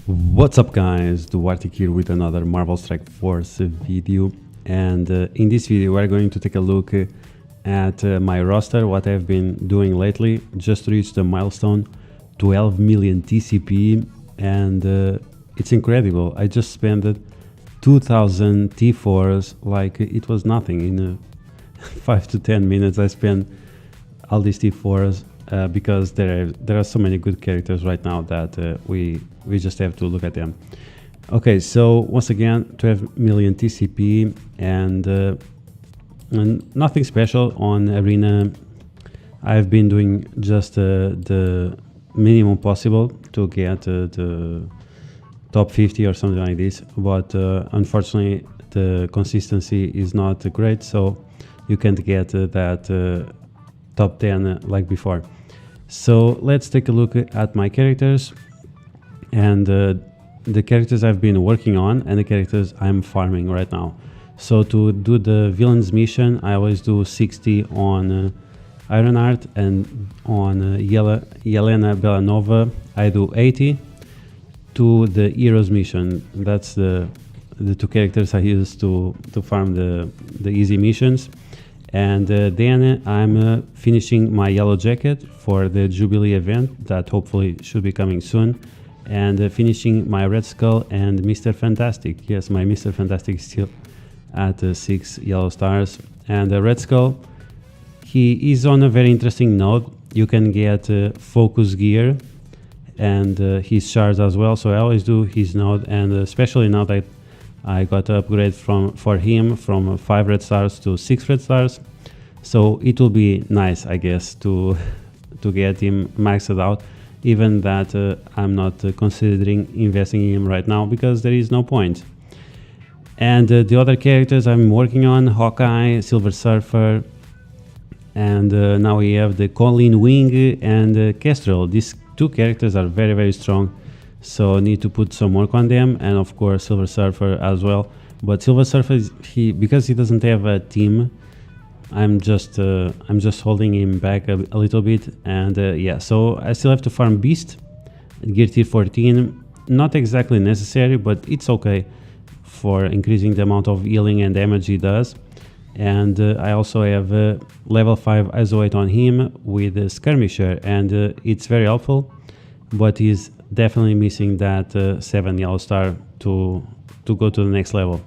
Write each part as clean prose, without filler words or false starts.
What's up guys, Duarte here with another Marvel Strike Force video, and in this video we're going to take a look at my roster, what I've been doing lately. Just reached the milestone 12 million TCP, and it's incredible. I just spent 2000 T4s like it was nothing. In 5 to 10 minutes I spent all these T4s because there are so many good characters right now that we just have to look at them. Okay, so once again 12 million TCP, and nothing special on Arena. I've been doing just the minimum possible to get the top 50 or something like this, but unfortunately the consistency is not great, so you can't get that top 10 like before. So let's take a look at my characters and the characters I've been working on and the characters I'm farming right now. So to do the villains mission, I always do 60 on Ironheart, and on Yelena Belanova I do 80. To the heroes mission, that's the two characters I use to farm the easy missions. And then I'm finishing my yellow jacket for the Jubilee event that hopefully should be coming soon, and finishing my Red Skull and Mr. Fantastic. Yes, my Mr. Fantastic is still at 6 yellow stars. And Red Skull, he is on a very interesting node. You can get focus gear and his shards as well, so I always do his node, and especially now that I got to upgrade for him from 5 red stars to 6 red stars, so it will be nice, I guess, to get him maxed out, even that I'm not considering investing in him right now because there is no point. And the other characters I'm working on: Hawkeye, Silver Surfer, and now we have the Colleen Wing and Kestrel. These two characters are very strong, so need to put some work on them, and of course Silver Surfer as well. But Silver Surfer, because he doesn't have a team, I'm just holding him back a little bit. And yeah, so I still have to farm Beast, gear tier 14. Not exactly necessary, but it's okay for increasing the amount of healing and damage he does. And I also have level 5 ISO 8 on him with a Skirmisher, and it's very helpful, but he's definitely missing that 7 yellow star to go to the next level,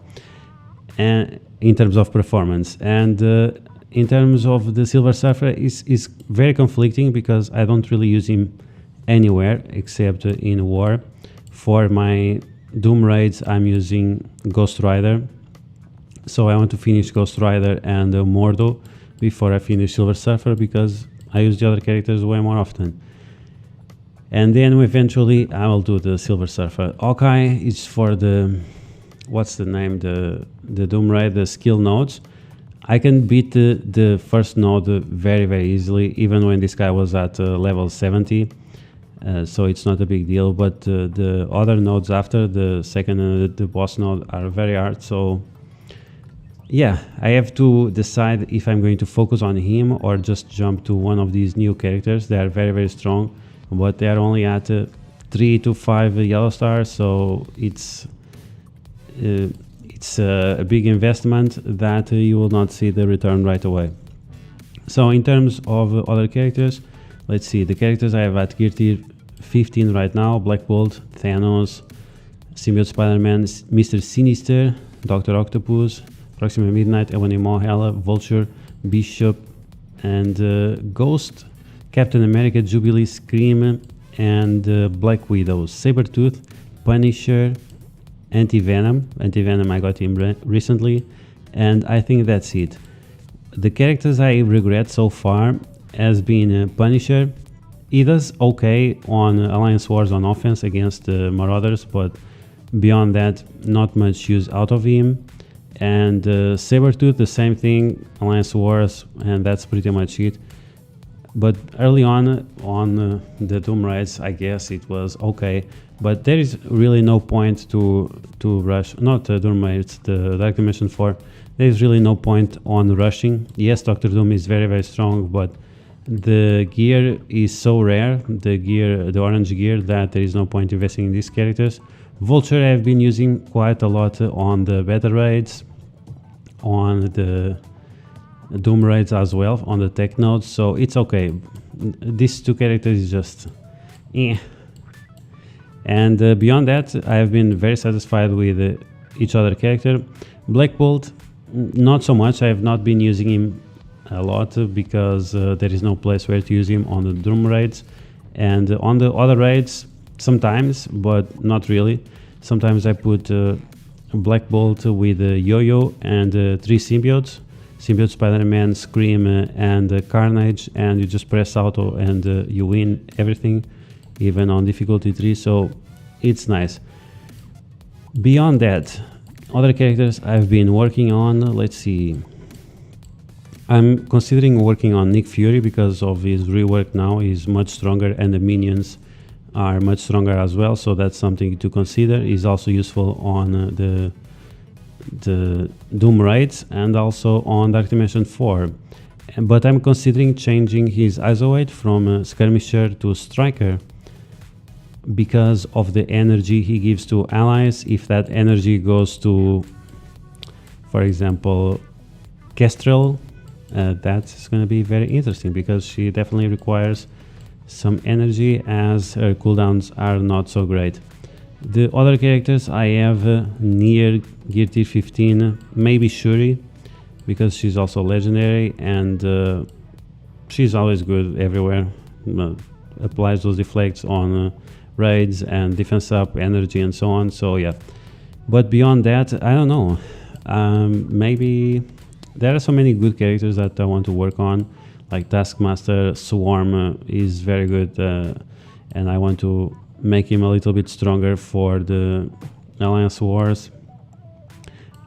and in terms of performance. And in terms of the Silver Surfer, is very conflicting because I don't really use him anywhere except in war. For my Doom raids I'm using Ghost Rider, so I want to finish Ghost Rider and Mordo before I finish Silver Surfer, because I use the other characters way more often. And then eventually I will do the Silver Surfer. Hawkeye is for the, what's the name, the Doom Raid, the skill nodes. I can beat the first node very easily, even when this guy was at level 70. So it's not a big deal, but the other nodes after the second and the boss node are very hard. So yeah, I have to decide if I'm going to focus on him or just jump to one of these new characters. They are very strong, but they are only at 3 to 5 yellow stars, so it's a big investment that you will not see the return right away. So in terms of other characters, let's see the characters I have at gear tier 15 right now: Black Bolt, Thanos, Symbiote Spider-Man, Mr. Sinister, Dr. Octopus, Proxima Midnight, Ebony Maw, Hela, Vulture, Bishop, and Ghost, Captain America, Jubilee, Scream, and Black Widow, Sabretooth, Punisher, Anti-Venom. Anti-Venom, I got him recently, and I think that's it. The characters I regret so far has been Punisher. He does okay on Alliance Wars on offense against Marauders, but beyond that, not much use out of him. And Sabretooth, the same thing, Alliance Wars, and that's pretty much it. But early on the Doom Raids, I guess it was okay, but there is really no point to rush, not Doom Raids, the Dark Dimension 4, there is really no point on rushing. Yes, Dr. Doom is very strong, but The gear is so rare, the orange gear, that there is no point investing in these characters. Vulture I've been using quite a lot on the beta raids, on the Doom raids as well, on the tech nodes, so it's okay. These two characters is just eh. And beyond that, I have been very satisfied with each other character. Black Bolt, not so much. I have not been using him a lot because there is no place where to use him on the Doom raids, and on the other raids sometimes, but not really. Sometimes I put Black Bolt with Yo-Yo and 3 symbiotes. Symbiote, Spider-Man, Scream, and Carnage, and you just press auto and you win everything, even on difficulty 3, so it's nice. Beyond that, other characters I've been working on, let's see. I'm considering working on Nick Fury because of his rework now. He's much stronger and the minions are much stronger as well, so that's something to consider. He's also useful on the Doom raids and also on Dark Dimension 4. But I'm considering changing his isoweight from Skirmisher to Striker because of the energy he gives to allies. If that energy goes to, for example, Kestrel, that's going to be very interesting because she definitely requires some energy as her cooldowns are not so great. The other characters I have near Gear Tier 15, maybe Shuri, because she's also legendary and she's always good everywhere. Applies those deflects on raids and defense up, energy and so on, so yeah. But beyond that, I don't know. Maybe there are so many good characters that I want to work on, like Taskmaster. Swarm is very good and I want to make him a little bit stronger for the Alliance Wars,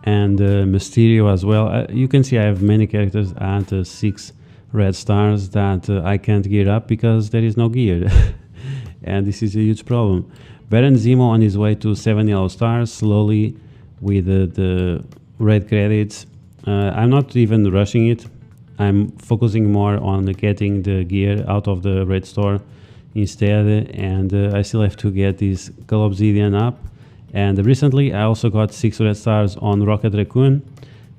and Mysterio as well. You can see I have many characters at 6 red stars that I can't gear up because there is no gear and this is a huge problem. Baron Zemo on his way to 7 yellow stars, slowly with the red credits. I'm not even rushing it. I'm focusing more on getting the gear out of the red store instead, and I still have to get this Call Obsidian up. And recently I also got 6 red stars on Rocket Raccoon,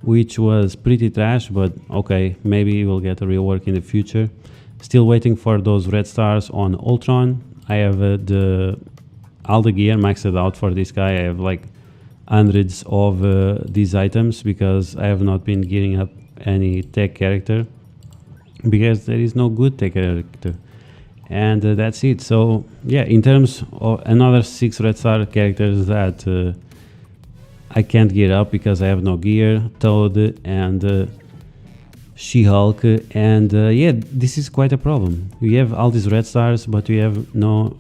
which was pretty trash, but okay, maybe we'll get a rework in the future. Still waiting for those red stars on Ultron. I have all the gear maxed out for this guy. I have like hundreds of these items because I have not been gearing up any tech character because there is no good tech character. And that's it. So yeah, in terms of another 6 red star characters that I can't gear up because I have no gear, Toad and She-Hulk, and yeah, this is quite a problem. We have all these red stars, but we have no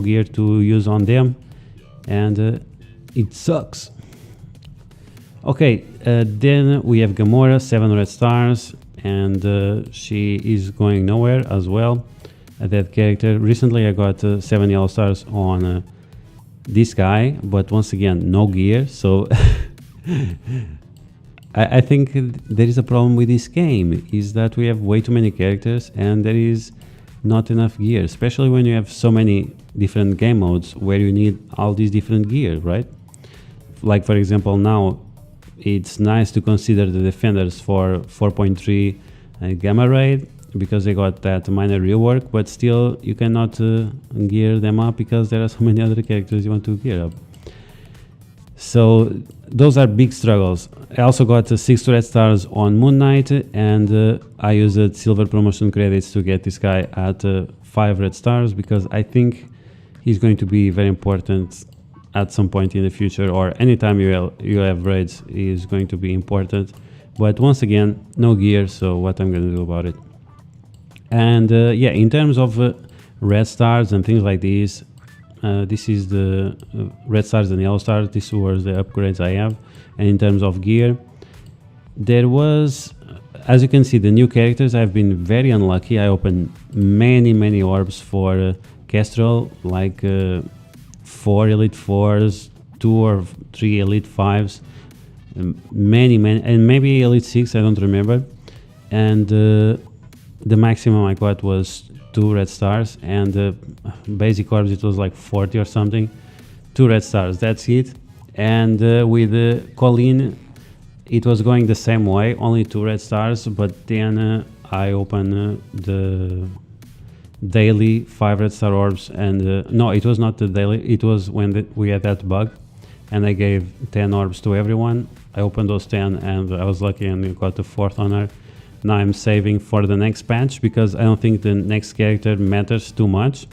gear to use on them, and it sucks. Okay, then we have Gamora, 7 red stars, and she is going nowhere as well. That character. Recently I got 7 yellow stars on this guy, but once again no gear, so I think there is a problem with this game, is that we have way too many characters and there is not enough gear, especially when you have so many different game modes where you need all these different gear, right? Like for example, now it's nice to consider the defenders for 4.3 Gamma Raid because they got that minor rework, but still you cannot gear them up because there are so many other characters you want to gear up. So those are big struggles. I also got 6 red stars on Moon Knight, and I used silver promotion credits to get this guy at 5 red stars because I think he's going to be very important at some point in the future, or anytime you have raids is going to be important. But once again, no gear, so what I'm going to do about it. And yeah, in terms of red stars and things like this, this is the red stars and yellow stars. These were the upgrades I have. And in terms of gear, there was, as you can see, the new characters. I've been very unlucky. I opened many orbs for Kestrel, like 4 Elite 4s, 2 or 3 Elite 5s, many, and maybe Elite 6, I don't remember. And the maximum I got was 2 red stars, and basic orbs it was like 40 or something. 2 red stars, that's it. And with Colleen it was going the same way, only 2 red stars, but then I opened the daily 5 red star orbs, and no, it was not the daily, it was when we had that bug, and I gave 10 orbs to everyone. I opened those 10 and I was lucky and got the 4th honor. Now I'm saving for the next patch because I don't think the next character matters too much.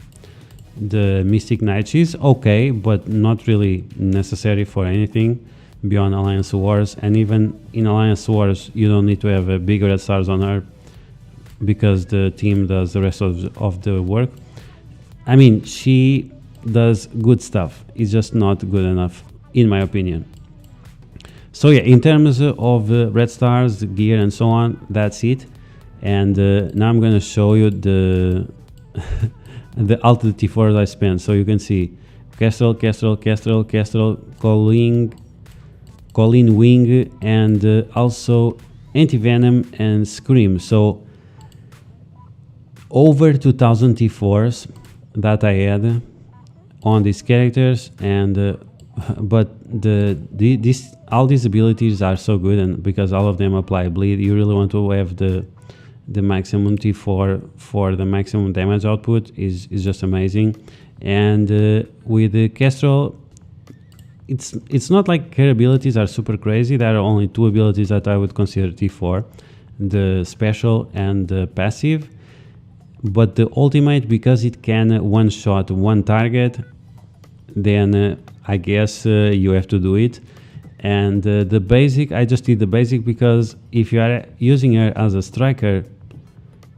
The Mystic Knight is okay, but not really necessary for anything beyond Alliance Wars. And even in Alliance Wars you don't need to have a big red stars on her because the team does the rest of the work. I mean, she does good stuff, it's just not good enough in my opinion. So yeah, in terms of red stars, gear and so on, that's it. And now I'm gonna show you the all the T4s I spent. So you can see Kestrel, Colleen Wing, and also Anti-Venom and Scream. So over 2000 T4s that I had on these characters, and but all these abilities are so good, and because all of them apply bleed, you really want to have the maximum T4 for the maximum damage output is just amazing. And with the Kestrel, it's not like her abilities are super crazy. There are only 2 abilities that I would consider T4, the special and the passive. But the ultimate, because it can one-shot one target, then I guess you have to do it. And the basic, I just did the basic because if you are using her as a striker,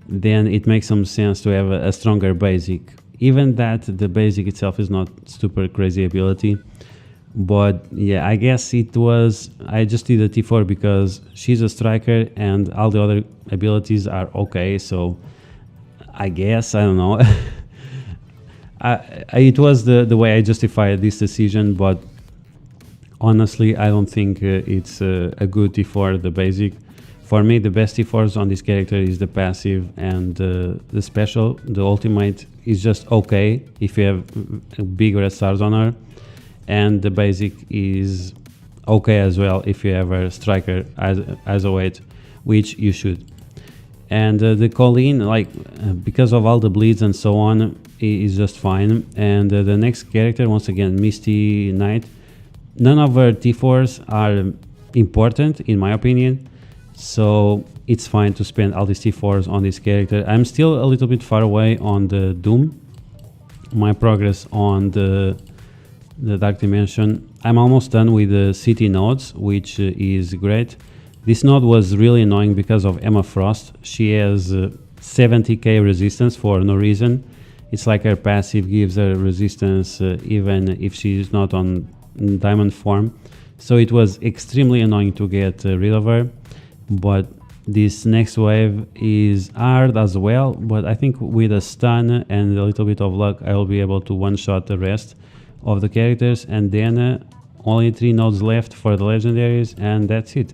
then it makes some sense to have a stronger basic. Even that the basic itself is not super crazy ability. But yeah, I guess it was, I just did a T4 because she's a striker and all the other abilities are okay. So I guess, I don't know. It was the way I justified this decision, but honestly, I don't think it's a good T4, the basic. For me, the best T4s on this character is the passive and the special. The ultimate is just okay if you have big red stars on her. And the basic is okay as well if you have a striker as a weight, which you should. And the Colleen, like, because of all the bleeds and so on, is just fine. And the next character, once again, Misty Knight. None of her T4s are important, in my opinion, so it's fine to spend all these T4s on this character. I'm still a little bit far away on the Doom. My progress on the Dark Dimension, I'm almost done with the city nodes, which is great. This node was really annoying because of Emma Frost. She has 70k resistance for no reason. It's like her passive gives her resistance even if she's not on diamond form. So it was extremely annoying to get rid of her. But this next wave is hard as well. But I think with a stun and a little bit of luck, I will be able to one-shot the rest of the characters. And then only 3 nodes left for the legendaries, and that's it.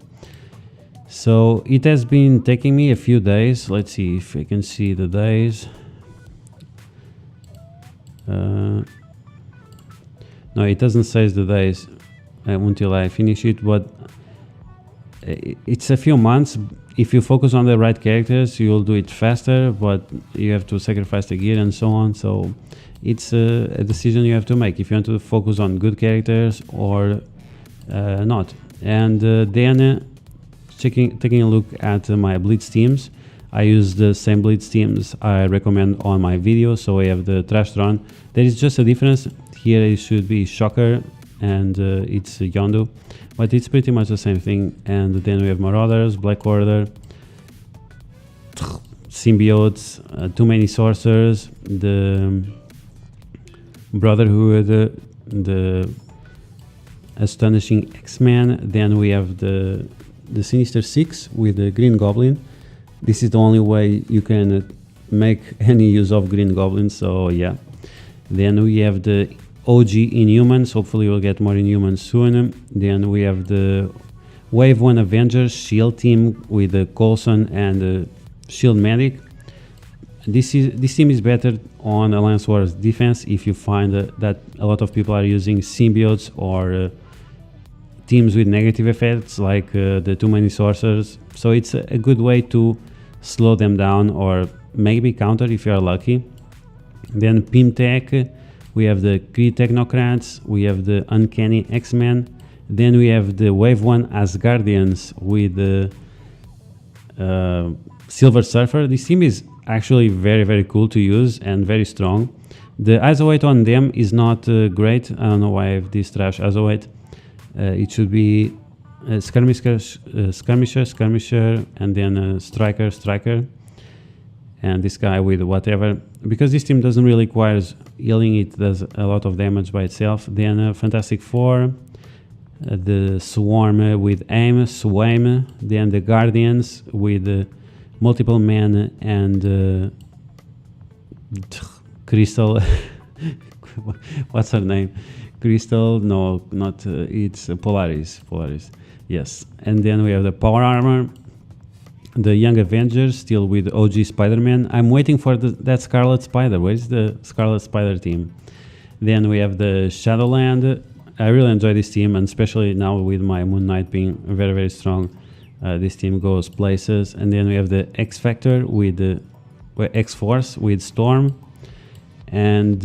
So it has been taking me a few days. Let's see if I can see the days. No, it doesn't say the days until I finish it, but it's a few months. If you focus on the right characters, you'll do it faster, but you have to sacrifice the gear and so on. So it's a decision you have to make if you want to focus on good characters or not. And then taking a look at my Blitz teams, I use the same Blitz teams I recommend on my video. So I have the Trash Drone. There is just a difference. Here it should be Shocker and it's Yondu, but it's pretty much the same thing. And then we have Marauders, Black Order, Symbiotes, too many Sorcerers, the Brotherhood, the Astonishing X-Men. Then we have the Sinister Six with the Green Goblin. This is the only way you can make any use of Green Goblin, so yeah. Then we have the OG Inhumans, hopefully we'll get more Inhumans soon. Then we have the Wave 1 Avengers Shield team with the Coulson and the Shield Medic. this team is better on Alliance Wars defense if you find that a lot of people are using symbiotes or teams with negative effects like the too many sorcerers. So it's a good way to slow them down or maybe counter if you are lucky. Then Pimtech, we have the Kree Technocrats, we have the Uncanny X-Men, then we have the Wave 1 Asgardians with the Silver Surfer. This team is actually very cool to use and very strong. The ISO weight on them is not great. I don't know why I have this trash ISO weight. It should be skirmisher, and then striker, and this guy with whatever. Because this team doesn't really require healing, it does a lot of damage by itself. Then Fantastic Four, the Swarm with Swaim, then the Guardians with Multiple Men and Crystal. What's her name? Crystal? No, not. It's Polaris. Yes. And then we have the Power Armor, the Young Avengers, still with OG Spider-Man. I'm waiting for that Scarlet Spider. Where is the Scarlet Spider team? Then we have the Shadowland. I really enjoy this team, and especially now with my Moon Knight being very strong, this team goes places. And then we have the X Factor with the X-Force with Storm, and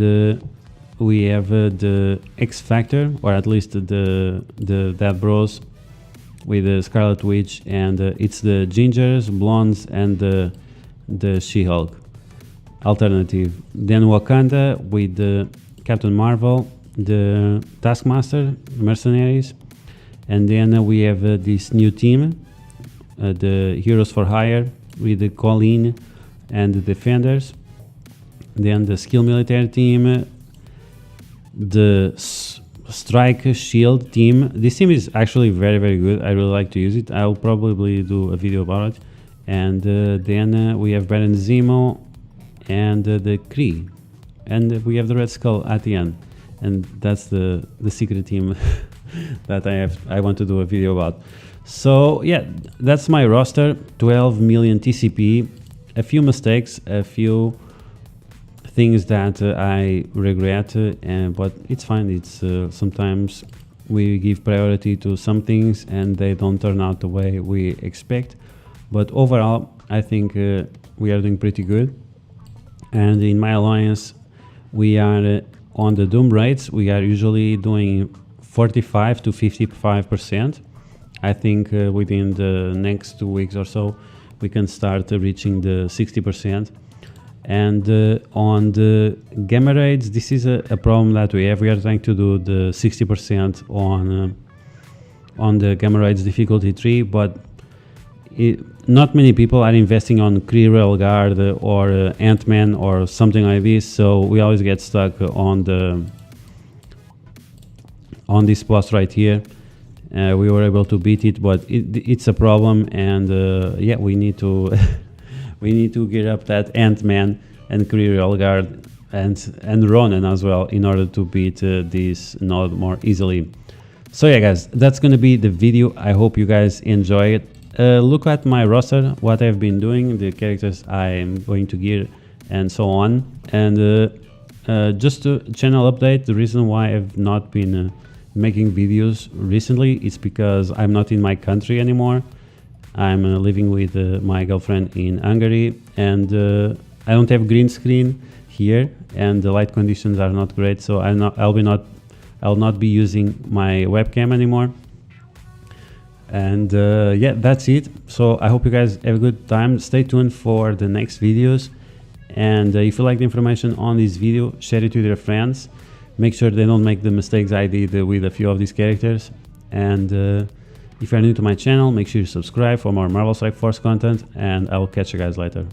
we have the X Factor, or at least the Dead Bros with the Scarlet Witch, and it's the Gingers, Blondes, and the She-Hulk alternative. Then Wakanda with the Captain Marvel, the Taskmaster, Mercenaries, and then we have this new team, the Heroes for Hire with the Colleen and the Defenders. Then the Skill Military team, the Strike Shield team. This team is actually very good. I really like to use it. I'll probably do a video about it. And then we have Baron Zemo and the Kree, and we have the Red Skull at the end. And that's the secret team that I want to do a video about. So yeah, that's my roster. 12 million TCP, a few mistakes, a few things that I regret, but it's fine. It's sometimes we give priority to some things and they don't turn out the way we expect. But overall, I think we are doing pretty good. And in my alliance, we are on the Doom rates. We are usually doing 45 to 55%. I think within the next 2 weeks or so, we can start reaching the 60%. And on the gamma raids, this is a problem that we have. We are trying to do the 60% on the gamma raids difficulty 3, but not many people are investing on Kree Rail Guard or Ant-Man or something like this, so we always get stuck on this boss right here. We were able to beat it, but it's a problem, and yeah, we need to we need to gear up that Ant-Man and Kree Rail Guard and Ronan as well in order to beat this node more easily. So yeah, guys, that's gonna be the video. I hope you guys enjoy it. Look at my roster, what I've been doing, the characters I'm going to gear, and so on. And just a channel update, the reason why I've not been making videos recently is because I'm not in my country anymore. I'm living with my girlfriend in Hungary, and I don't have green screen here, and the light conditions are not great, so I'll not be using my webcam anymore. And yeah, that's it. So I hope you guys have a good time. Stay tuned for the next videos, and if you like the information on this video, share it with your friends. Make sure they don't make the mistakes I did with a few of these characters. And if you're new to my channel, make sure you subscribe for more Marvel Strike Force content, and I will catch you guys later.